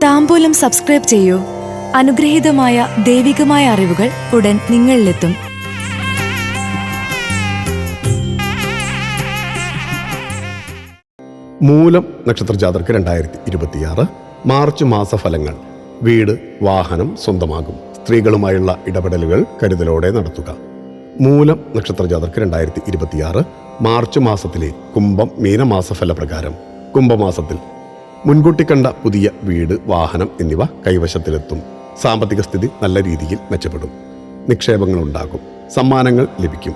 താംബൂലം subscribe ചെയ്യൂ. അനുഗ്രഹീതമായ ദൈവികമായ അറിവുകൾ ഉടൻ നിങ്ങളിലെത്തും. മൂലം നക്ഷത്ര ജാതർക്ക് 2026 മാർച്ച് മാസഫലങ്ങൾ. വീട്, വാഹനം സ്വന്തമാകും. സ്ത്രീകളുമായുള്ള ഇടപെടലുകൾ കരുതലോടെ നടത്തുക. മൂലം നക്ഷത്ര ജാതർക്ക് 2026 മാർച്ച് മാസത്തിലെ കുംഭം മീനമാസ ഫലപ്രകാരം. കുംഭമാസത്തിൽ മുൻകൂട്ടി കണ്ട പുതിയ വീട്, വാഹനം എന്നിവ കൈവശത്തിലെത്തും. സാമ്പത്തിക സ്ഥിതി നല്ല രീതിയിൽ മെച്ചപ്പെടും. നിക്ഷേപങ്ങൾ ഉണ്ടാകും. സമ്മാനങ്ങൾ ലഭിക്കും.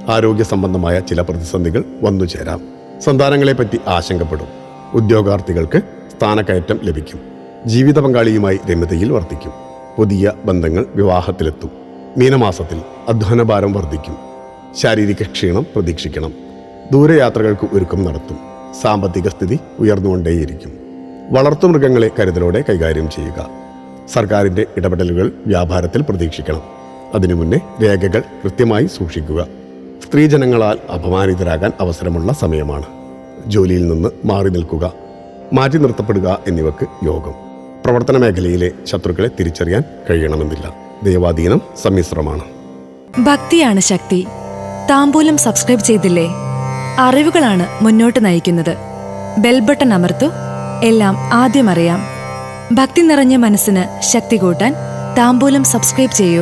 ആരോഗ്യ സംബന്ധമായ ചില പ്രതിസന്ധികൾ വന്നുചേരാം. സന്താനങ്ങളെപ്പറ്റി ആശങ്കപ്പെടും. ഉദ്യോഗാർത്ഥികൾക്ക് സ്ഥാനക്കയറ്റം ലഭിക്കും. ജീവിത പങ്കാളിയുമായി രമ്യതയിൽ വർദ്ധിക്കും. പുതിയ ബന്ധങ്ങൾ വിവാഹത്തിലെത്തും. മീനമാസത്തിൽ അധ്വാനഭാരം വർദ്ധിക്കും. ശാരീരിക ക്ഷീണം പ്രതീക്ഷിക്കണം. ദൂരയാത്രകൾക്ക് ഒരുക്കം നടത്തും. സാമ്പത്തിക സ്ഥിതി ഉയർന്നുകൊണ്ടേയിരിക്കും. വളർത്തുമൃഗങ്ങളെ കരുതലോടെ കൈകാര്യം ചെയ്യുക. സർക്കാരിൻ്റെ ഇടപെടലുകൾ വ്യാപാരത്തിൽ പ്രതീക്ഷിക്കണം. അതിനു മുന്നേ രേഖകൾ കൃത്യമായി സൂക്ഷിക്കുക. സ്ത്രീജനങ്ങളാൽ അപമാനിതരാകാൻ അവസരമുള്ള സമയമാണ്. ജോലിയിൽ നിന്ന് മാറി നിൽക്കുക, മാറ്റി നിർത്തപ്പെടുക എന്നിവക്ക് യോഗം. പ്രവർത്തന മേഖലയിലെ ശത്രുക്കളെ തിരിച്ചറിയാൻ കഴിയണമെന്നില്ല. ദൈവാധീനം സമ്മിശ്രമാണ്. ഭക്തിയാണ് ശക്തി. താംബൂലം സബ്സ്ക്രൈബ് ചെയ്തില്ലേ? അറിവുകളാണ് മുന്നോട്ട് നയിക്കുന്നത്. ബെൽ ബട്ടൺ അമർത്തു. എല്ലാം ആദ്യം അറിയാം. ഭക്തി നിറഞ്ഞ മനസ്സിന് ശക്തി കൂട്ടാൻ താംബൂലം സബ്സ്ക്രൈബ് ചെയ്യൂ.